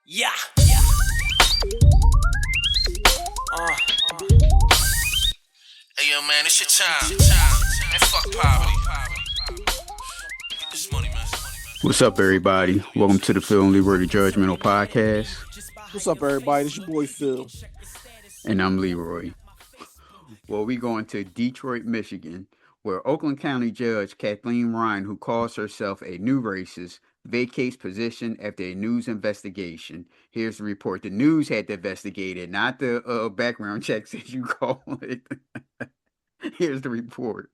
Yeah. Hey yo, man, it's your time. Man, fuck poverty. Get this money, man. What's up, everybody? Welcome to the Pnljudgementals podcast, What's up, everybody? It's your boy Phil. and I'm Leroy. Well, we going to Detroit, Michigan, where Oakland County Judge Kathleen Ryan, who calls herself a new racist, vacates position after a news investigation. Here's the report. The news had to investigate it, not the background checks, as you call it. Here's the report.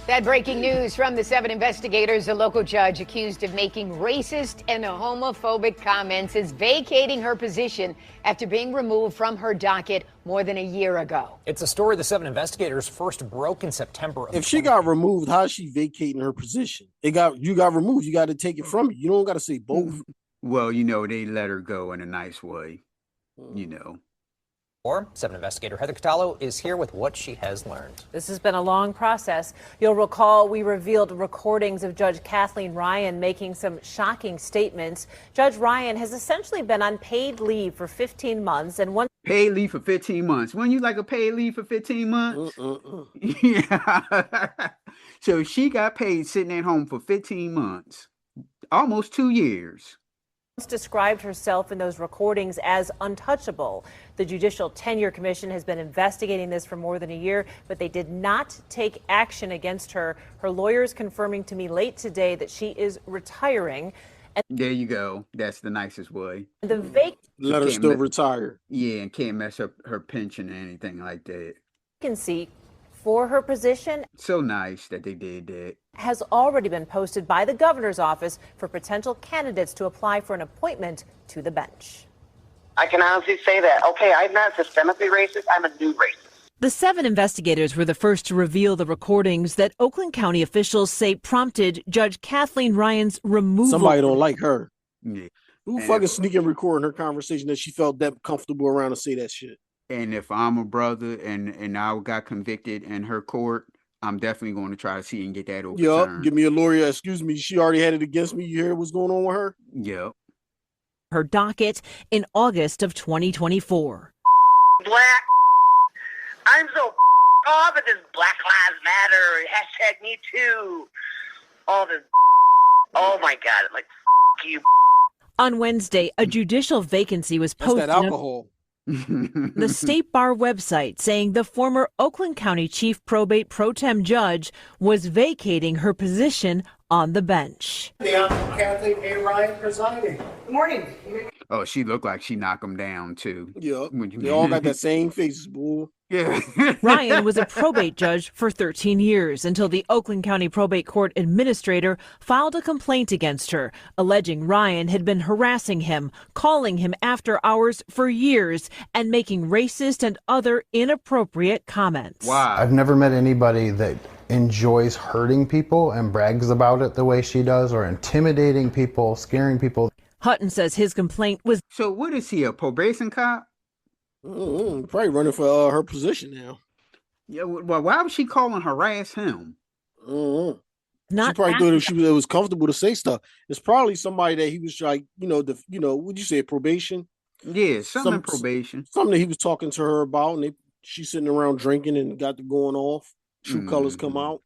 That breaking news from the 7 investigators, a local judge accused of making racist and homophobic comments is vacating her position after being removed from her docket more than a year ago. It's a story the 7 investigators first broke in September. If she got removed, how is she vacating her position? You got removed. You got to take it from you. You don't got to say both. Well, they let her go in a nice way, Or 7 investigator Heather Catallo is here with what she has learned. This has been a long process. You'll recall we revealed recordings of Judge Kathleen Ryan making some shocking statements. Judge Ryan has essentially been on paid leave for 15 months. And one paid leave for 15 months. Wouldn't you like a paid leave for 15 months? Yeah. So she got paid sitting at home for 15 months, almost 2 years. described herself in those recordings as untouchable. The Judicial Tenure Commission has been investigating this for more than a year, but they did not take action against her. Her lawyers confirming to me late today that she is retiring. And there you go. That's the nicest way. the Let her still retire. Yeah, and can't mess up her pension or anything like that. vacancy for her position So nice that they did that. has already been posted by the governor's office for potential candidates to apply for an appointment to the bench. I can honestly say that, okay, I'm not systemically racist, I'm a new racist. The 7 investigators were the first to reveal the recordings that Oakland County officials say prompted Judge Kathleen Ryan's removal. Somebody don't like her. Yeah. Who And fucking if- sneaking recording her conversation that she felt that comfortable around to say that shit? And if I'm a brother and I got convicted in her court, I'm definitely going to try to see and get that overturned. Yup, give me a lawyer. Excuse me, she already had it against me. You hear what's going on with her? Yep. Her docket in August of 2024. Black. I'm so off at this Black Lives Matter, hashtag Me Too. All this. Oh my God, like, you. On Wednesday, a judicial vacancy was That's posted that alcohol. on the State Bar website saying the former Oakland County Chief Probate Pro Tem Judge was vacating her position on the bench. The Honorable Kathleen A. Ryan presiding. Good morning. Oh, she looked like she knocked him down, too. Yup. When you- They all got that same face, boy. Yeah. Ryan was a probate judge for 13 years until the Oakland County Probate Court administrator filed a complaint against her, alleging Ryan had been harassing him, calling him after hours for years, and making racist and other inappropriate comments. Wow. I've never met anybody that enjoys hurting people and brags about it the way she does, or intimidating people, scaring people. Hutton says his complaint was So what is he, a probation cop? Probably running for her position now. Yeah. Well, why was she calling harass him? She not probably thought it was comfortable to say stuff. It's probably somebody that he was like, would you say probation? Yeah, something in probation. Something that he was talking to her about, and she's sitting around drinking and got to going off. True colors come out.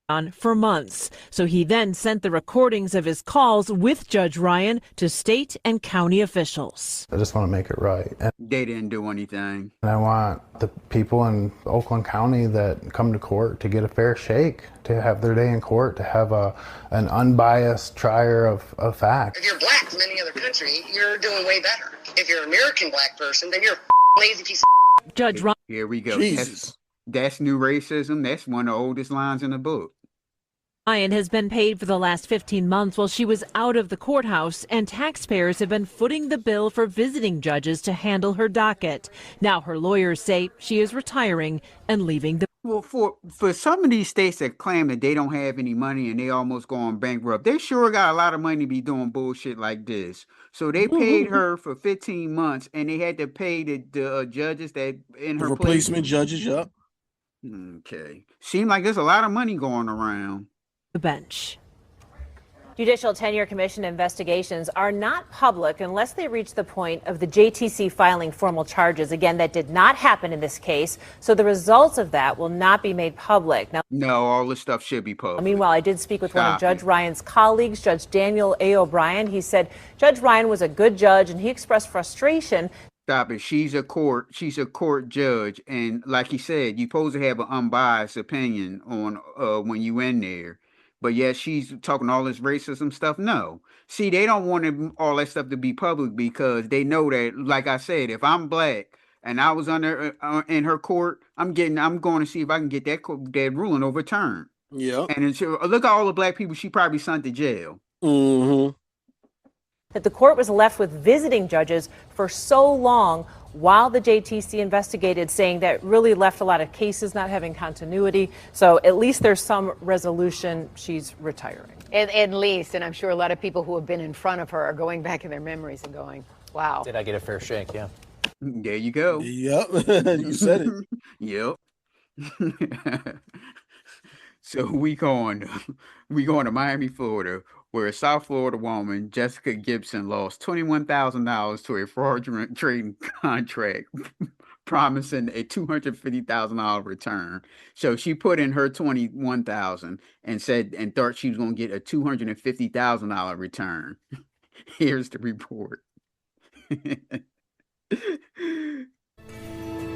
on for months. So he then sent the recordings of his calls with Judge Ryan to state and county officials. I just want to make it right. And They didn't do anything. I want the people in Oakland County that come to court to get a fair shake, to have their day in court, to have an unbiased trier of facts. If you're black from any other country, you're doing way better. If you're an American black person, then you're a lazy piece of. Judge Ryan. Here we go. Jesus. That's new racism. That's one of the oldest lines in the book. Ryan has been paid for the last 15 months while she was out of the courthouse, and taxpayers have been footing the bill for visiting judges to handle her docket. Now her lawyers say she is retiring and leaving the. Well, for some of these states that claim that they don't have any money and they almost going bankrupt, they sure got a lot of money to be doing bullshit like this. So they paid her for 15 months, and they had to pay the judges that in her Replacement place. judges, yup. Okay. Seemed like there's a lot of money going around. bench. Judicial Tenure Commission investigations are not public unless they reach the point of the JTC filing formal charges. Again, that did not happen in this case, so the results of that will not be made public. Now, No, all this stuff should be public. meanwhile, I did speak with one of Stop Judge it. Ryan's colleagues, Judge Daniel A. O'Brien. He said Judge Ryan was a good judge, and he expressed frustration. Stop it. She's a court judge, and like he said, you're supposed to have an unbiased opinion on when you in there. But yet she's talking all this racism stuff. No. See, they don't want all that stuff to be public because they know that, like I said, if I'm black and I was under in her court, I'm going to see if I can get that ruling overturned. Yeah. And look at all the black people she probably sent to jail. Mm-hmm. That the court was left with visiting judges for so long while the JTC investigated, saying that really left a lot of cases not having continuity. So at least there's some resolution. She's retiring. At least, and I'm sure a lot of people who have been in front of her are going back in their memories and going, wow. Did I get a fair shake? Yeah. There you go. Yep. You said it. Yep. So we going to Miami, Florida, where a South Florida woman, Jessica Gibson, lost $21,000 to a fraudulent trading contract, promising a $250,000 return. So she put in her $21,000 and thought she was going to get a $250,000 return. Here's the report.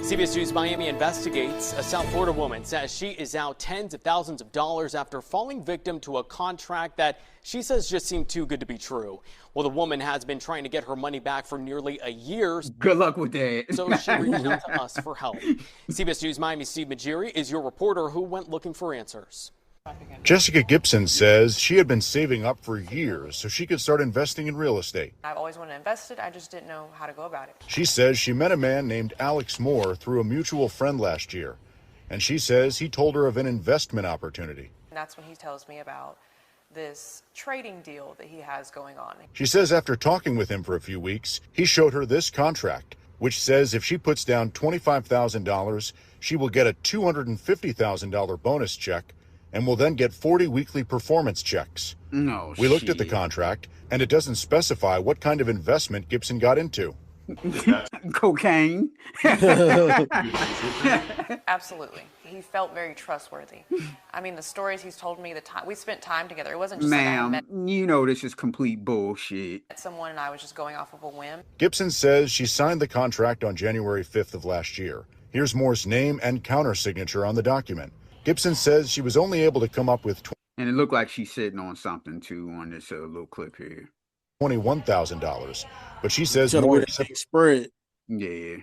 CBS News Miami investigates. A South Florida woman says she is out tens of thousands of dollars after falling victim to a contract that she says just seemed too good to be true. Well, the woman has been trying to get her money back for nearly a year. Good luck with that. So she reached out to us for help. CBS News Miami's Steve Majiri is your reporter who went looking for answers. Jessica Gibson says she had been saving up for years so she could start investing in real estate. I've always wanted to invest it. I just didn't know how to go about it. She says she met a man named Alex Moore through a mutual friend last year, and she says he told her of an investment opportunity. And that's when he tells me about this trading deal that he has going on. She says after talking with him for a few weeks, he showed her this contract, which says if she puts down $25,000, she will get a $250,000 bonus check and will then get 40 weekly performance checks. No, we looked at the contract, and it doesn't specify what kind of investment Gibson got into. Cocaine. Absolutely. He felt very trustworthy. I mean, the stories he's told me, the time we spent time together, it wasn't just Ma'am, like I you know this is complete bullshit. met someone and I was just going off of a whim. Gibson says she signed the contract on January 5th of last year. Here's Moore's name and countersignature on the document. Gibson says she was only able to come up with and it looked like she's sitting on something too on this little clip here. $21,000, but she says Moore spread. Yeah.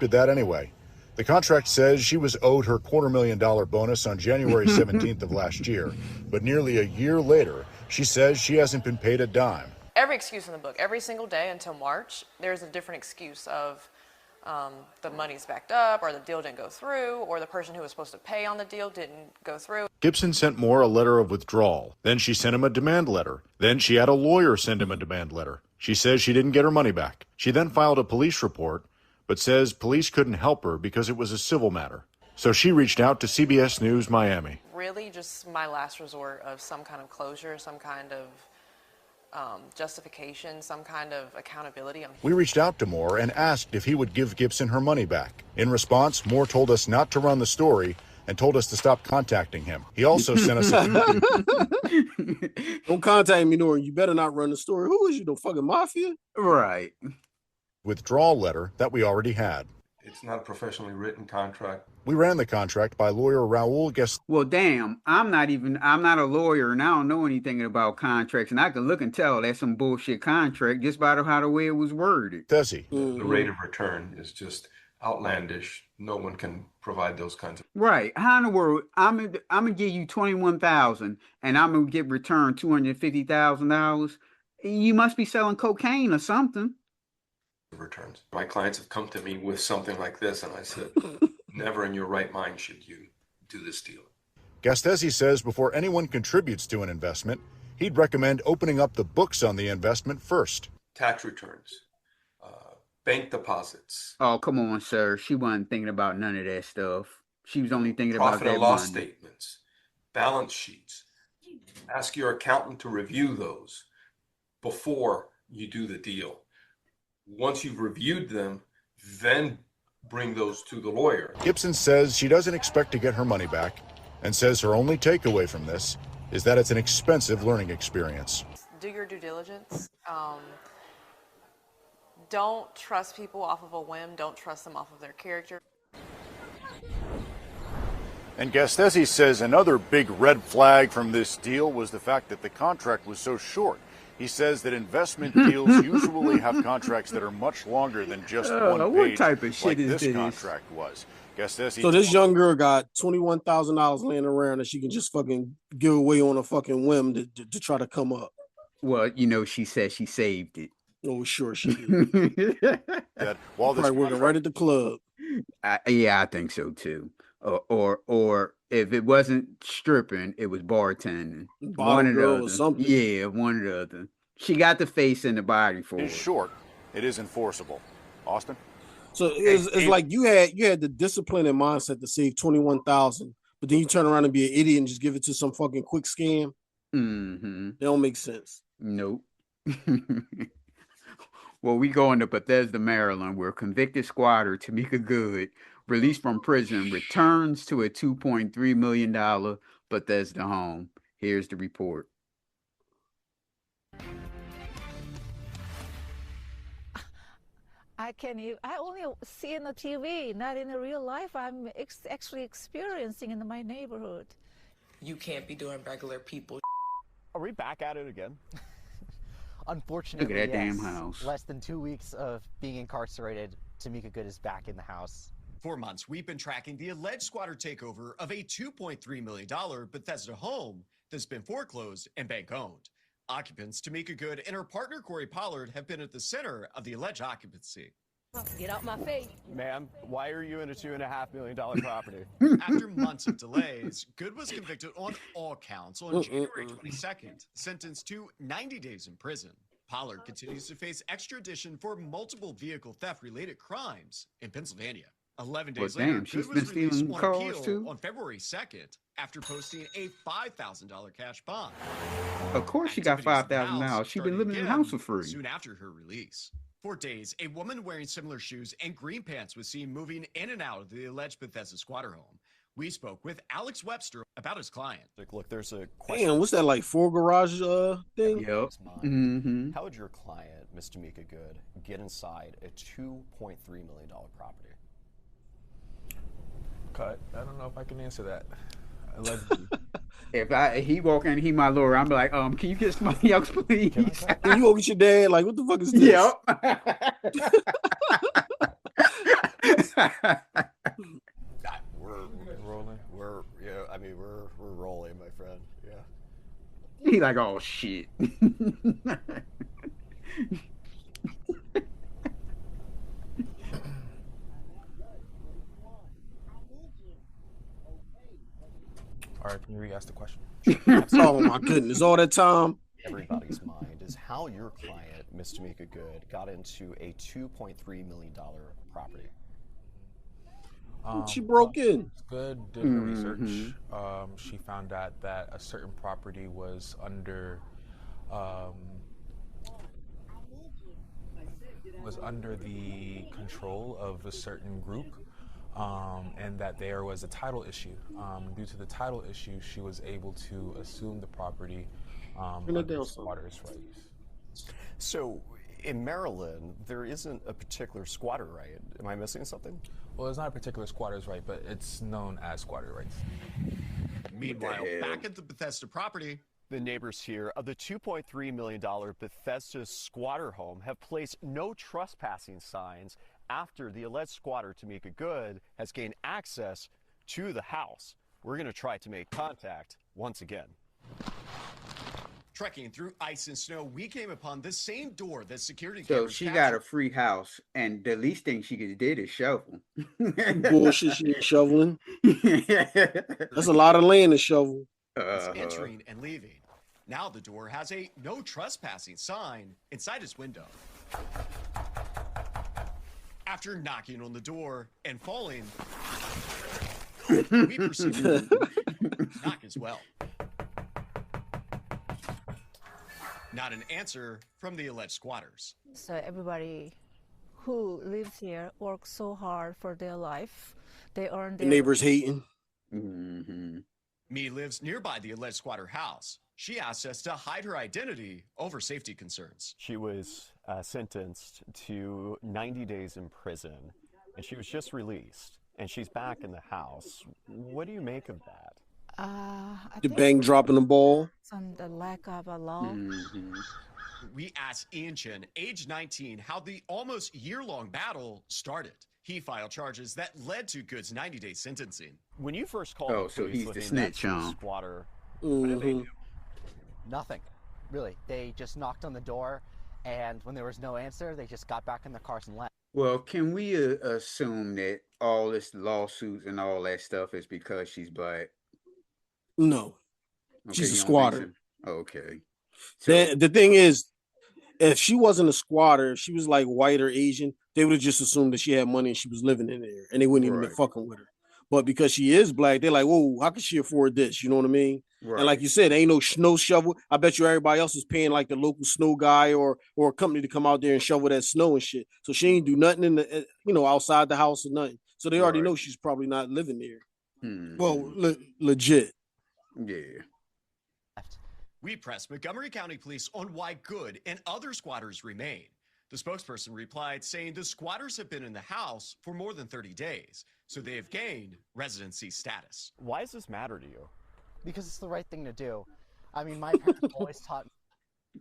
Did that anyway. The contract says she was owed her $250,000 bonus on January 17th of last year, but nearly a year later, she says she hasn't been paid a dime. Every excuse in the book, every single day until March, there's a different excuse of the money's backed up, or the deal didn't go through, or the person who was supposed to pay on the deal didn't go through. Gibson sent Moore a letter of withdrawal. Then she sent him a demand letter. Then she had a lawyer send him a demand letter. She says she didn't get her money back. She then filed a police report, but says police couldn't help her because it was a civil matter. So she reached out to CBS News Miami. Really just my last resort of some kind of closure, some kind of justification, some kind of accountability. We reached out to Moore and asked if he would give Gibson her money back. In response, Moore told us not to run the story and told us to stop contacting him. He also sent us a Don't contact me, Nora. You better not run the story. Who is you, the fucking mafia? Right. withdrawal letter that we already had. It's not a professionally written contract. We ran the contract by lawyer Raul Guest. Well, damn, I'm not a lawyer and I don't know anything about contracts, and I can look and tell that's some bullshit contract just by how the way it was worded. Does he? The rate of return is just outlandish. No one can provide those kinds of. Right. How in the world I'm gonna give you $21,000 and I'm gonna get returned $250,000? You must be selling cocaine or something. Returns. My clients have come to me with something like this, and I said, never in your right mind should you do this deal. Gastesi says before anyone contributes to an investment, he'd recommend opening up the books on the investment first. Tax returns, bank deposits. Oh, come on, sir. She wasn't thinking about none of that stuff. She was only thinking about profit that and loss money. statements, balance sheets. Ask your accountant to review those before you do the deal. Once you've reviewed them, then bring those to the lawyer. Gibson says she doesn't expect to get her money back and says her only takeaway from this is that it's an expensive learning experience. Do your due diligence. Don't trust people off of a whim. Don't trust them off of their character. And Gastesi says another big red flag from this deal was the fact that the contract was so short. He says that investment deals usually have contracts that are much longer than just one page, what type of shit like is this contract was. Gastesi So this young girl got $21,000 laying around that she can just fucking give away on a fucking whim to try to come up. Well, you know, she said she saved it. Oh, sure she did. that while this Probably working right at the club. Yeah, I think so too. Or if it wasn't stripping, it was bartending. Bottle girl or something. Yeah, one or the other. She got the face and the body for is it. short. It is enforceable. Austin? So it's like you had the discipline and mindset to save 21,000, but then you turn around and be an idiot and just give it to some fucking quick scam. Mm-hmm. They don't make sense. Nope. Well, we go into Bethesda, Maryland, where convicted squatter Tamika Good, released from prison, returns to a $2.3 million Bethesda home. Here's the report. I only see in the TV, not in the real life. I'm actually experiencing in my neighborhood. You can't be doing regular people. Are we back at it again? Unfortunately, Look at that yes. damn house. Less than 2 weeks of being incarcerated, Tamika Good is back in the house. For months, we've been tracking the alleged squatter takeover of a $2.3 million Bethesda home that's been foreclosed and bank-owned. Occupants Tamika Good and her partner Corey Pollard have been at the center of the alleged occupancy. Get out my face. Ma'am, why are you in a $2.5 million property? After months of delays, Good was convicted on all counts on January 22nd, sentenced to 90 days in prison. Pollard continues to face extradition for multiple vehicle theft-related crimes in Pennsylvania. 11 days Well, later, damn, she's Good been was released stealing on cars, appeal too? on February 2nd after posting a $5,000 cash bond. Of course she got Activities in the $5,000. house She's been started living in the again house for free. Soon after her release. For days, a woman wearing similar shoes and green pants was seen moving in and out of the alleged Bethesda squatter home. We spoke with Alex Webster about his client. Look, there's a question. Damn, what's that, like 4 garage thing? Yep. Mm-hmm. How would your client, Miss Tamika Good, get inside a $2.3 million property? Cut. I don't know if I can answer that. Allegedly. If he walk in, he my lawyer, I'm like, can you get somebody else, please? And you go get your dad, like, what the fuck is this? Yep. We're rolling. We're rolling, my friend. Yeah. He like, oh shit. All right, can you re-ask the question? Oh my goodness, all that time. Everybody's mind is how your client, Miss Tamika Good, got into a $2.3 million property. She broke in. Good, did her research. She found out that a certain property was under the control of a certain group. And that there was a title issue. Due to the title issue, she was able to assume the property under squatter's rights. So, in Maryland, there isn't a particular squatter right. Am I missing something? Well, it's not a particular squatter's right, but it's known as squatter rights. Meanwhile, back at the Bethesda property, the neighbors here of the $2.3 million Bethesda squatter home have placed no trespassing signs after the alleged squatter, Tamika Good, has gained access to the house. We're going to try to make contact once again. Trekking through ice and snow, we came upon the same door that security So cameras she captured. got a free house, and the least thing she could did is shovel. Bullshit, she ain't shoveling. That's a lot of land to shovel. It's entering and leaving. Now the door has a no trespassing sign inside its window. After knocking on the door and falling, we proceeded to knock as well. Not an answer from the alleged squatters. So everybody who lives here works so hard for their life. They earn The their neighbors hating. Me lives nearby the alleged squatter house. She asked us to hide her identity over safety concerns. She was sentenced to 90 days in prison, and she was just released, and she's back in the house. What do you make of that? The bank dropping the ball. on the lack of a law. We asked Ian Chen, age 19, how the almost year-long battle started. He filed charges that led to Good's 90-day sentencing. When you first called Oh, the so police he's the looking snitch, at the huh? squatter, what did they do? Nothing, really. They just knocked on the door, and when there was no answer, they just got back in their cars and left. Well, can we assume that all this lawsuits and all that stuff is because she's black? No. Okay, She's a you don't think squatter. so? Okay. The thing is, if she wasn't a squatter, if she was like white or Asian, they would have just assumed that she had money and she was living in there, and they wouldn't even been Right. fucking with her. But because she is black, they're like, whoa, how can she afford this? You know what I mean? Right. And like you said, ain't no snow shovel. I bet you everybody else is paying like the local snow guy or a company to come out there and shovel that snow and shit. So she ain't do nothing in the outside the house or nothing. So they already Right. know she's probably not living there. Hmm. Well, legit. Yeah. We pressed Montgomery County Police on why Good and other squatters remain. The spokesperson replied saying the squatters have been in the house for more than 30 days, so they have gained residency status. Why does this matter to you? Because it's the right thing to do. I mean, my parents always taught me.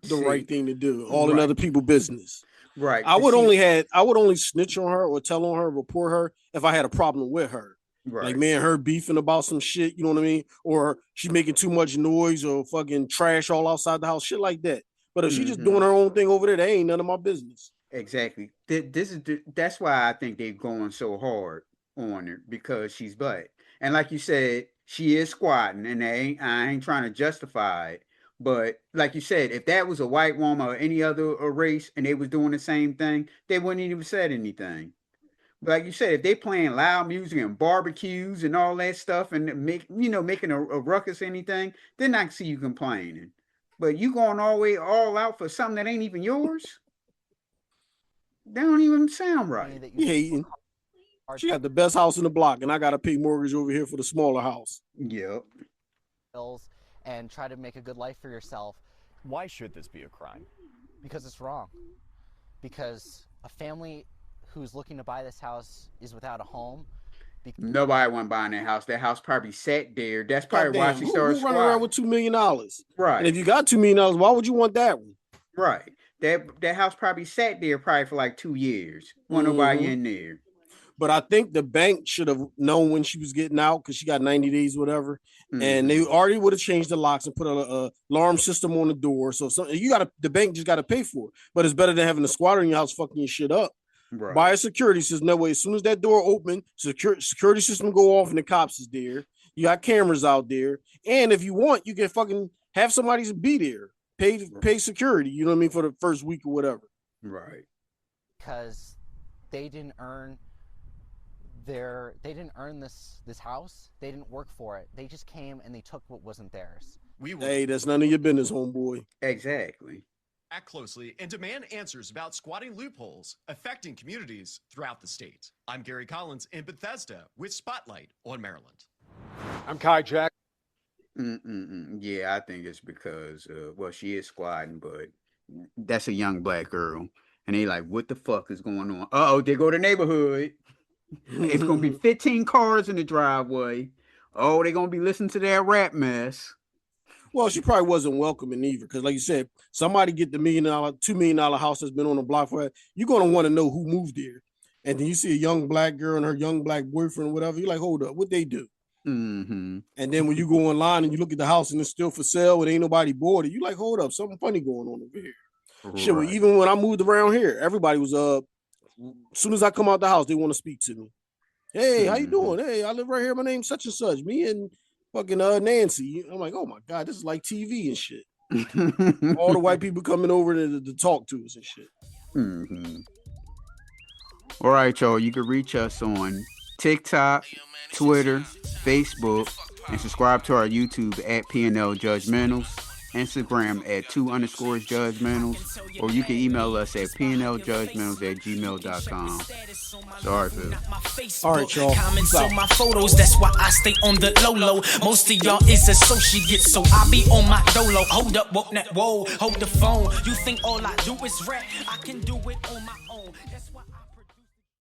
The right thing to do. All in Right. other people's business. Right. I but would see- only snitch on her or tell on her, report her if I had a problem with her. Right. Like me and her beefing about some shit, you know what I mean? Or she making too much noise or fucking trash all outside the house, shit like that. But if she just doing her own thing over there, that ain't none of my business. Exactly. That's why I think they're going so hard on her, because she's black. And like you said, she is squatting, and I ain't trying to justify it. But like you said, if that was a white woman or any other race and they was doing the same thing, they wouldn't even said anything. But like you said, if they playing loud music and barbecues and all that stuff and making a ruckus or anything, then I can see you complaining. But you going all out for something that ain't even yours? That don't even sound right. You hating. She got the best house in the block, and I got to pay mortgage over here for the smaller house. Yep. Bills and try to make a good life for yourself. Why should this be a crime? Because it's wrong. Because a family who's looking to buy this house is without a home. Nobody want buying that house. That house probably sat there. That's probably why Goddamn, she who started running around squatting. with $2 million? Right. And if you got $2 million, why would you want that one? Right. That house probably sat there probably for like 2 years. Wasn't nobody in there. But I think the bank should have known when she was getting out because she got 90 days, whatever. And they already would have changed the locks and put a alarm system on the door. So the bank just got to pay for it. But it's better than having a squatter in your house fucking your shit up. Right. Buy a security system. That way, as soon as that door open, security system go off and the cops is there. You got cameras out there. And if you want, you can fucking have somebody be there. Pay security, you know what I mean, for the first week or whatever. Right. Because they didn't earn this house. They didn't work for it. They just came and they took what wasn't theirs. Hey, that's none of your business, homeboy. Exactly. Act closely and demand answers about squatting loopholes affecting communities throughout the state. I'm Gary Collins in Bethesda with Spotlight on Maryland. I'm Kai Jack. Yeah, I think it's because, she is squatting, but that's a young black girl. And they like, what the fuck is going on? Uh-oh, they go to the neighborhood. It's going to be 15 cars in the driveway. Oh, they're going to be listening to that rap mess. Well, she probably wasn't welcoming either, because like you said, somebody get the $1 million, $2 million house that's been on the block for her, you're going to want to know who moved there. And then you see a young black girl and her young black boyfriend or whatever, you're like, hold up, what they do? Mm-hmm. And then when you go online and you look at the house and it's still for sale and ain't nobody bought it, you like, hold up, something funny going on over here. Right. Shit, well, even when I moved around here, everybody was as soon as I come out the house, they want to speak to me. Hey, how you doing? Hey, I live right here. My name's such and such. Me and fucking Nancy. I'm like, oh my God, this is like TV and shit. All the white people coming over to talk to us and shit. Mm-hmm. All right, y'all. You can reach us on TikTok, Twitter, Facebook, and subscribe to our YouTube at Pnljudgementals. Instagram at 2_judgmentals, or you can email us at pnljudgmentals@gmail.com. Sorry, Phil. All right, y'all. Comments on my photos, that's why I stay on the low. Most of y'all is associates, so I be on my dolo. Hold up, whoa, hold the phone. You think all I do is rap? I can do it on my own. That's why